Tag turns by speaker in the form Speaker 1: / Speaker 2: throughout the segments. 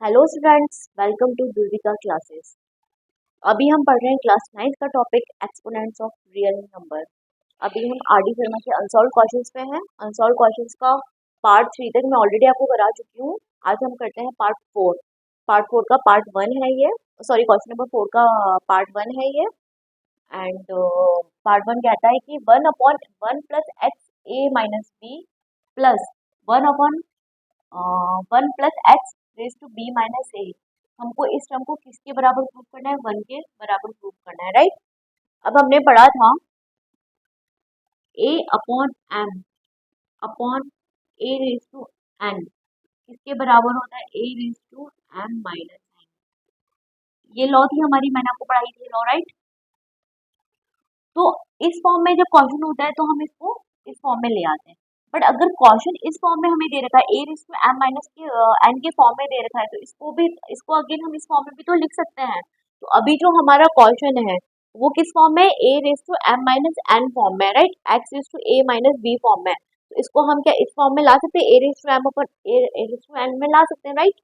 Speaker 1: Hello students, welcome to Dhruvika classes. अभी हम पढ़ रहे हैं क्लास 9 का topic exponents of real number. अभी हम आर डी शर्मा के अनसॉल्व क्वेश्चंस पे हैं। अनसॉल्व क्वेश्चंस का पार्ट 3 तक मैं ऑलरेडी आपको करा चुकी हूँ। आज हम करते हैं पार्ट 4 का पार्ट 1 है ये। सॉरी, क्वेश्चन नंबर 4 का पार्ट 1 है ये। एंड पार्ट 1 कहता है कि 1/1 plus x a minus b plus 1/1 plus x raise to b minus a. हमको इस टर्म को किसके बराबर प्रूव करना है? 1 के बराबर प्रूव करना है, राइट। अब हमने पढ़ा था a upon m upon a raise to n किसके बराबर होता है? a raise to m minus n। ये लॉ थी हमारी, मैंने आपको पढ़ाई थी लॉ, राइट। तो इस फॉर्म में जब क्वेश्चन होता है तो हम इसको इस फॉर्म में ले आते हैं। बट अगर क्वेश्चन इस फॉर्म में हमें दे रखा है, a raise to m minus के n के फॉर्म में दे रखा है, तो इसको अगेन हम इस फॉर्म में भी तो लिख सकते हैं। तो अभी जो हमारा क्वेश्चन है वो किस फॉर्म में? a raise to m minus n form में, right. x raise to a minus b form में। तो इसको हम क्या इस फॉर्म में ला सकते हैं? a raise to m upon a raise to n में ला सकते हैं, राइट।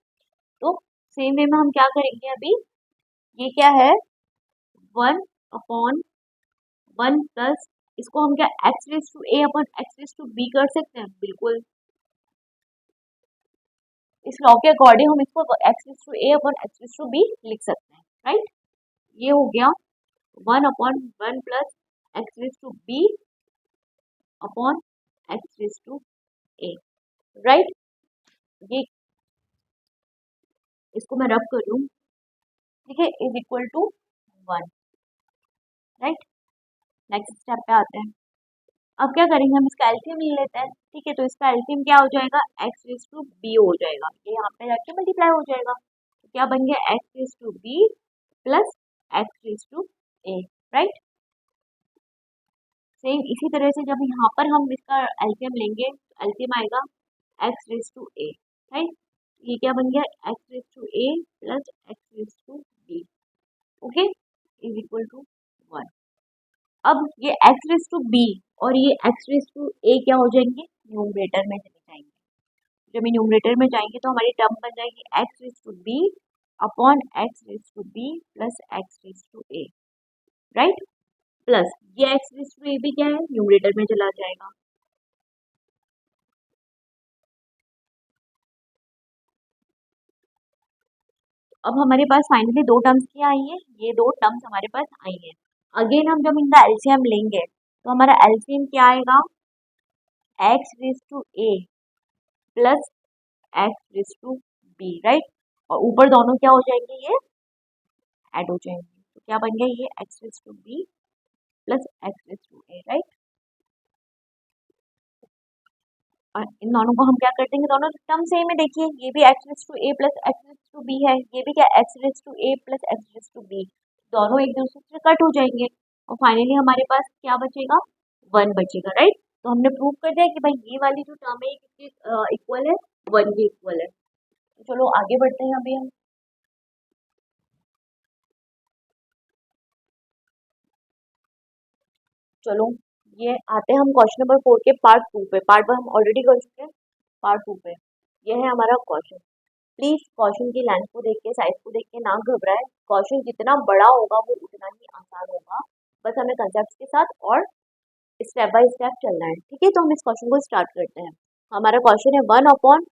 Speaker 1: तो सेम वे में हम क्या करेंगे अभी? ये क्या है? 1/1 प्लस, इसको हम क्या x raise to a upon x raise to b कर सकते हैं? बिल्कुल। इस लॉ के अकॉर्डिंग हम इसको x raise to a upon x raise to b लिख सकते हैं, राइट। ये हो गया 1/1 plus x raise to b upon x raise to a, right. ये इसको मैं रब कर लूँ, ठीक है, is equal to 1, right. Next step पे आते हैं। अब क्या करेंगे? हम इसका एलसीएम ले लेते हैं, ठीक है। तो इसका एलसीएम क्या हो जाएगा? एक्स रेज टू बी हो जाएगा। ये यहाँ पे जाके मल्टीप्लाई हो जाएगा। तो क्या बन गया? X raise to b plus x raise to a, right. Same इसी तरह से जब यहाँ पर हम इसका एलसीएम लेंगे तो एलसीएम आएगा x raise to a, right. ये क्या बन गया? X raise to a plus x raise to b, okay, is equal to 1। अब ये एक्स रेज टू बी और ये एक्स रेज टू ए क्या हो जाएंगे? न्यूमरेटर में चले जाएंगे। जब ये न्यूमरेटर में जाएंगे तो हमारी टर्म बन जाएगी x raise to b upon x raise to b plus x raise to a, right. Plus ये एक्स रेज टू ए भी क्या है? न्यूमरेटर में चला जाएगा। अब हमारे पास फाइनली दो टर्म्स क्या आई है? ये दो टर्म्स हमारे पास आई है। अगेन हम जब इनका एलसीएम लेंगे तो हमारा एलसीएम क्या आएगा? X raise to a plus x raise to b, right. और ऊपर दोनों क्या हो जाएंगे? ये ऐड हो जाएंगे। तो क्या बन गया? ये x raise to b plus x raise to a, right. और इन दोनों को हम क्या कर देंगे? दोनों टर्म सेम है, देखिए। ये भी x raise to a plus x raise to b है, ये भी क्या x raise to a plus x raise to b. दोनों एक दूसरे से कट हो जाएंगे और फाइनली हमारे पास क्या बचेगा? 1 बचेगा, राइट। तो हमने प्रूव कर दिया कि भाई ये वाली जो टर्म है किसके इक्वल है? 1 के इक्वल है। तो चलो आगे बढ़ते हैं अभी हम। चलो ये आते हैं हम क्वेश्चन नंबर 4 के पार्ट 2 पे। पार्ट 1 हम ऑलरेडी कर चुके हैं, पार्ट 2 पे ये है हमारा क्वेश्चन। प्लीज क्वेश्चन की लेंथ को देख के, साइज को देख के ना घबराए। क्वेश्चन जितना बड़ा होगा वो उतना ही आसान होगा। बस हमें कंसेप्ट के साथ और स्टेप बाय स्टेप चलना है, ठीक है। तो हम इस क्वेश्चन को स्टार्ट करते हैं। हमारा क्वेश्चन है 1/1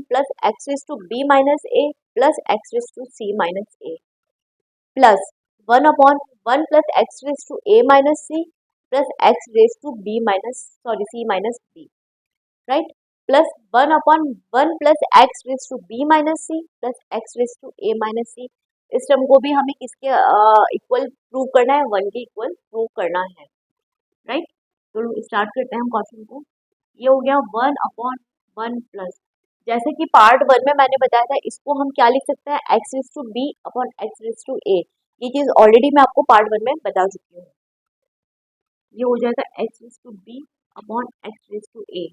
Speaker 1: plus x raise to b minus a plus x raise to c minus a plus 1/1 plus x raise to a minus c plus x raise to b minus c minus b, right. Plus 1/1 plus x raise to b minus c plus x raise to a minus c. इस term को भी हमें किसके equal prove करना है? 1 के equal prove करना है, राइट। तो स्टार्ट करते हैं हम क्वेश्चन को। ये हो गया 1/1 प्लस, जैसे कि पार्ट 1 में मैंने बताया था, इसको हम क्या लिख सकते हैं? X raise to b upon x raise to a. ये चीज ऑलरेडी मैं आपको पार्ट 1 में बता चुकी हूँ। ये हो जाएगा x raise to b upon x raise to a,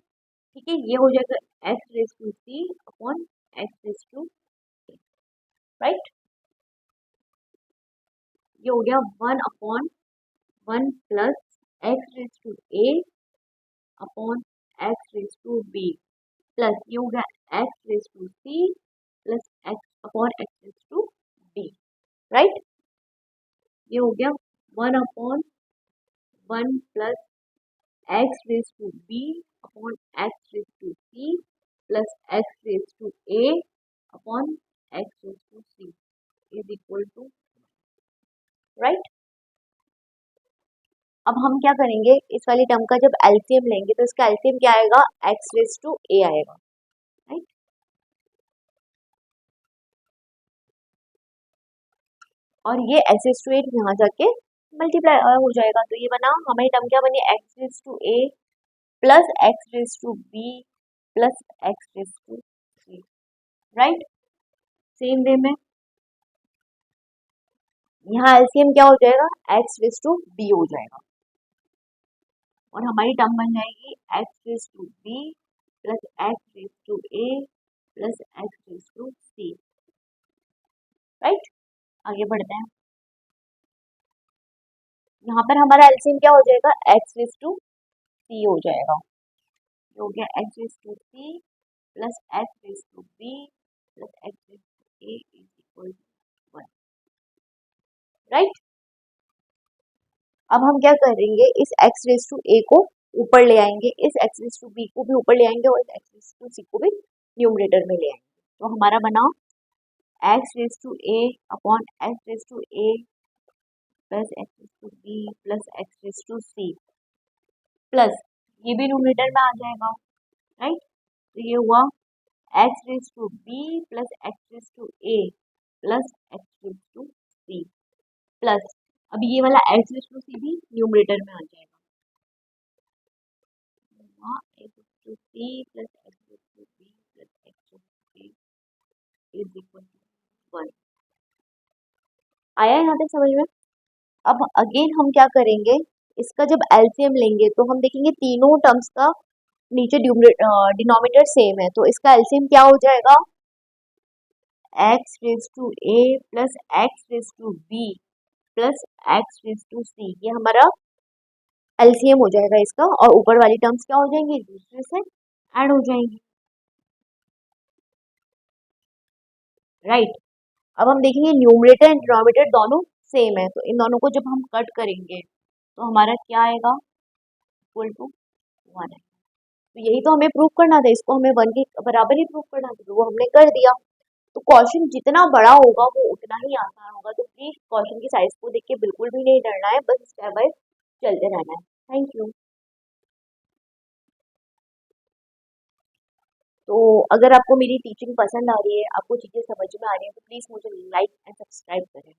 Speaker 1: ठीक है। ये हो जाएगा x raise to c upon x raise to a, right. ये हो गया 1/1 plus x raise to a upon x raise to b plus ये हो गया x raise to c plus x upon x raise to b, right. ये हो गया 1/1 plus x raise to b upon x raise to c plus x raise to a upon x raise to c is equal to, right. अब हम क्या करेंगे, इस वाली term का जब एलसीएम लेंगे तो इसका एलसीएम क्या आएगा, एक्स रेज टू ए आएगा, राइट। और ये एक्स रेज टू ए यहाँ जाके मल्टीप्लाई हो जाएगा, तो ये बना हमारी टर्म क्या बनी, x raise to a plus x raise to b plus x raise to c, right. Same way में यहाँ एलसीएम क्या हो जाएगा, एक्स रेज टू बी हो जाएगा और हमारी टर्म बन जाएगी x raise to b plus x raise to a plus x raise to c, right. आगे बढ़ते हैं, यहाँ पर हमारा एलसीएम क्या हो जाएगा, एक्स रेज टू सी हो जाएगा, ये हो गया x raise to c plus x raise to b plus x raise to a is equal to 1, right. अब हम क्या करेंगे, इस एक्स रेज टू ए को ऊपर ले आएंगे, इस एक्स रेज टू बी को भी ऊपर ले आएंगे और इस एक्स रेज टू सी को भी न्यूमरेटर में ले आएंगे, तो हमारा बना x raise to a upon x raise to a plus x raise to b plus x raise to c plus ये भी न्यूमरेटर में आ जाएगा, राइट। तो ये हुआ x raise to b plus x raise to a plus x raise to c plus अब ये वाला एक्स रेज टू सी भी न्यूमरेटर में आ जाएगा, x raise to c plus x raise to b plus x raise to a is equal to 1। आया यहाँ तक समझ में। अब अगेन हम क्या करेंगे, इसका जब एलसीएम लेंगे तो हम देखेंगे तीनों टर्म्स का नीचे डिनोमिनेटर सेम है, तो इसका एलसीएम क्या हो जाएगा, x raise to a plus x raise to b plus x raise to c, ये हमारा एलसीएम हो जाएगा इसका, और ऊपर वाली टर्म्स क्या हो जाएंगी, दूसरे से ऐड हो जाएंगी, राइट। अब हम देखेंगे न्यूमरेटर एंड डिनोमिनेटर दोनों सेम है, तो इन दोनों को जब हम कट करेंगे तो हमारा क्या आएगा, इक्वल टू 1 है। तो यही तो हमें प्रूव करना था, इसको हमें 1 के बराबर ही प्रूव करना था, तो वो हमने कर दिया। तो क्वेश्चन जितना बड़ा होगा वो उतना ही आसान होगा, तो प्लीज क्वेश्चन की साइज को देख के बिल्कुल भी नहीं डरना है, बस स्टेप बाय चलते रहना है। Thank you. तो अगर आपको मेरी टीचिंग पसंद आ रही है, आपको चीज़ें समझ में आ रही है, तो प्लीज़ मुझे लाइक एंड सब्सक्राइब करें।